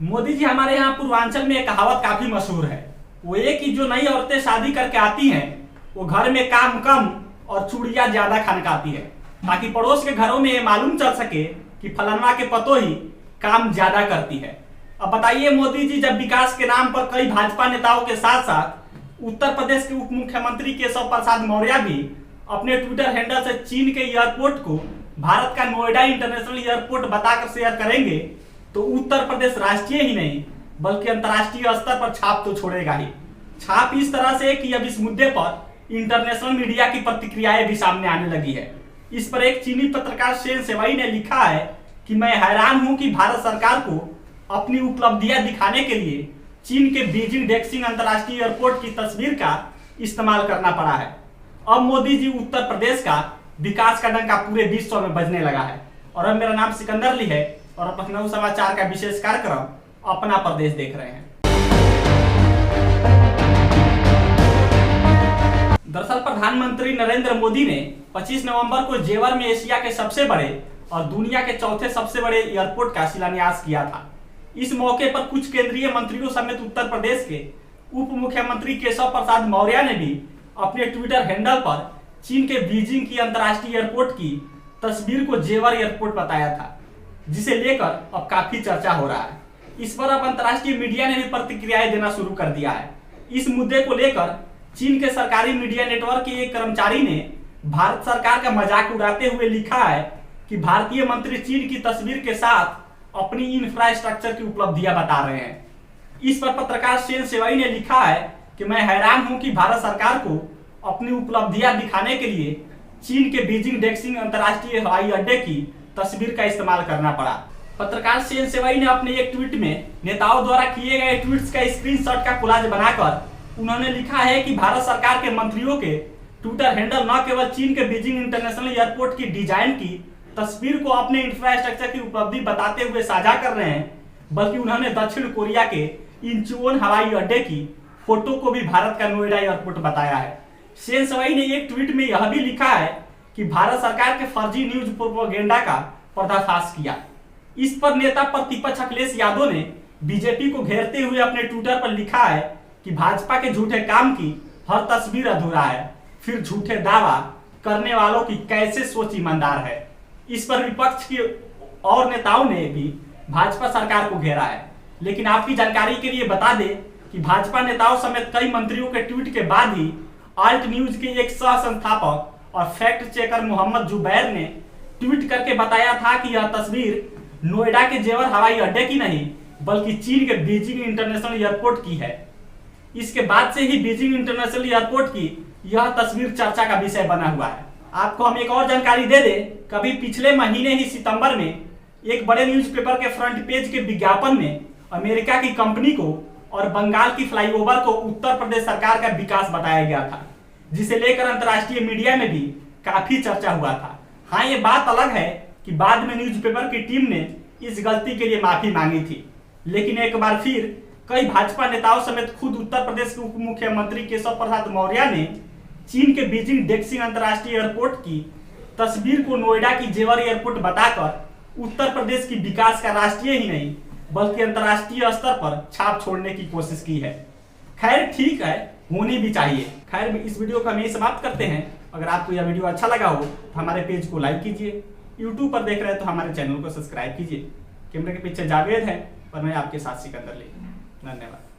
मोदी जी, हमारे यहाँ पूर्वांचल में एक कहावत काफी मशहूर है। वो ये कि जो नई औरतें शादी करके आती हैं वो घर में काम कम और चूड़ियां ज्यादा खनकाती है, ताकि पड़ोस के घरों में ये मालूम चल सके कि फलाना के पतो ही काम ज्यादा करती है। अब बताइए मोदी जी, जब विकास के नाम पर कई भाजपा नेताओं के साथ साथ उत्तर प्रदेश के उप मुख्यमंत्री केशव प्रसाद मौर्य भी अपने ट्विटर हैंडल से चीन के एयरपोर्ट को भारत का नोएडा इंटरनेशनल एयरपोर्ट बताकर शेयर करेंगे, तो उत्तर प्रदेश राष्ट्रीय ही नहीं बल्कि अंतर्राष्ट्रीय स्तर पर छाप तो छोड़ेगा ही। छाप इस तरह से कि अब इस मुद्दे पर इंटरनेशनल मीडिया की प्रतिक्रियाएं भी सामने आने लगी है। इस पर एक चीनी पत्रकार शेन सेवाई ने लिखा है कि मैं हैरान हूं कि भारत सरकार को अपनी उपलब्धियां दिखाने के लिए चीन के बीजिंग डेक्सिंग अंतर्राष्ट्रीय एयरपोर्ट की तस्वीर का इस्तेमाल करना पड़ा है। अब मोदी जी उत्तर प्रदेश का विकास का डंका पूरे विश्व में बजने लगा है। और अब मेरा नाम सिकंदर ली है और आप लखनऊ समाचार का विशेष कार्यक्रम अपना प्रदेश देख रहे हैं। दरअसल प्रधानमंत्री नरेंद्र मोदी ने 25 नवंबर को जेवर में एशिया के सबसे बड़े और दुनिया के चौथे सबसे बड़े एयरपोर्ट का शिलान्यास किया था। इस मौके पर कुछ केंद्रीय मंत्रियों समेत उत्तर प्रदेश के उप मुख्यमंत्री केशव प्रसाद मौर्य ने भी अपने ट्विटर हैंडल पर चीन के बीजिंग की अंतर्राष्ट्रीय एयरपोर्ट की तस्वीर को जेवर एयरपोर्ट बताया था, जिसे लेकर अब काफी चर्चा हो रहा है। इस पर अब अंतर्राष्ट्रीय मीडिया ने भी प्रतिक्रियाएं देना शुरू कर दिया है। इस मुद्दे को लेकर चीन के सरकारी मीडिया नेटवर्क के एक कर्मचारी ने भारत सरकार का मजाक उड़ाते हुए लिखा है कि भारतीय मंत्री चीन की तस्वीर के साथ अपनी इंफ्रास्ट्रक्चर की उपलब्धियां बता रहे हैं। इस पर पत्रकार शेन सेवाई ने लिखा है कि मैं हैरान हूं कि भारत सरकार को अपनी उपलब्धियां दिखाने के लिए चीन के बीजिंग डेक्सिंग अंतर्राष्ट्रीय हवाई अड्डे की तस्वीर का इस्तेमाल करना पड़ा। पत्रकार शेन सेवाई ने अपने एक ट्वीट में नेताओं द्वारा किए गए ट्वीट्स का स्क्रीनशॉट का कोलाज बनाकर उन्होंने लिखा है कि भारत सरकार के मंत्रियों के ट्विटर हैंडल न केवल चीन के बीजिंग इंटरनेशनल एयरपोर्ट की डिजाइन की तस्वीर को अपने इंफ्रास्ट्रक्चर की उपलब्धि बताते हुए साझा कर रहे हैं, बल्कि उन्होंने दक्षिण कोरिया के इंचुओन हवाई अड्डे की फोटो को भी भारत का नोएडा एयरपोर्ट बताया है। शेन सेवाई ने एक ट्वीट में यह भी लिखा है कि भारत सरकार के फर्जी न्यूज प्रोपेगेंडा का पर्दाफाश किया। इस पर नेता प्रतिपक्ष अखिलेश यादव ने बीजेपी को घेरते हुए अपने ट्विटर पर लिखा है कि भाजपा के झूठे काम की हर तस्वीर अधूरा है, फिर झूठे दावा करने वालों की कैसे सोच ईमानदार है। इस पर विपक्ष के और नेताओं ने भी भाजपा सरकार को घेरा है। लेकिन आपकी जानकारी के लिए बता दें कि भाजपा नेताओं समेत कई मंत्रियों के ट्वीट के बाद ही आल्ट न्यूज के एक सह संस्थापक और फैक्ट चेकर मोहम्मद जुबैर ने ट्वीट करके बताया था कि यह तस्वीर नोएडा के जेवर हवाई अड्डे की नहीं बल्कि चीन के बीजिंग इंटरनेशनल एयरपोर्ट की है। इसके बाद से ही बीजिंग इंटरनेशनल एयरपोर्ट की यह तस्वीर चर्चा का विषय बना हुआ है। आपको हम एक और जानकारी दे दें, कभी पिछले महीने ही सितंबर में एक बड़े न्यूज़पेपर के फ्रंट पेज के विज्ञापन में अमेरिका की कंपनी को और बंगाल की फ्लाईओवर को उत्तर प्रदेश सरकार का विकास बताया गया था, जिसे लेकर अंतर्राष्ट्रीय मीडिया में भी काफी चर्चा हुआ था। हाँ, ये बात अलग है कि बाद में न्यूज़पेपर की टीम ने इस गलती के लिए माफी मांगी थी, लेकिन एक बार फिर कई भाजपा नेताओं समेत खुद उत्तर प्रदेश के उप मुख्यमंत्री केशव प्रसाद मौर्य ने चीन के बीजिंग डेक्सिंग अंतर्राष्ट्रीय एयरपोर्ट की तस्वीर को नोएडा की जेवर एयरपोर्ट बताकर उत्तर प्रदेश की विकास का राष्ट्रीय ही नहीं बल्कि अंतर्राष्ट्रीय स्तर पर छाप छोड़ने की कोशिश की है। खैर, ठीक है, होनी भी चाहिए। खैर, इस वीडियो को हम यही समाप्त करते हैं। अगर आपको यह वीडियो अच्छा लगा हो तो हमारे पेज को लाइक कीजिए, यूट्यूब पर देख रहे हैं तो हमारे चैनल को सब्सक्राइब कीजिए। कैमरे के पीछे जावेद है और मैं आपके साथ सिकंदर ली। धन्यवाद।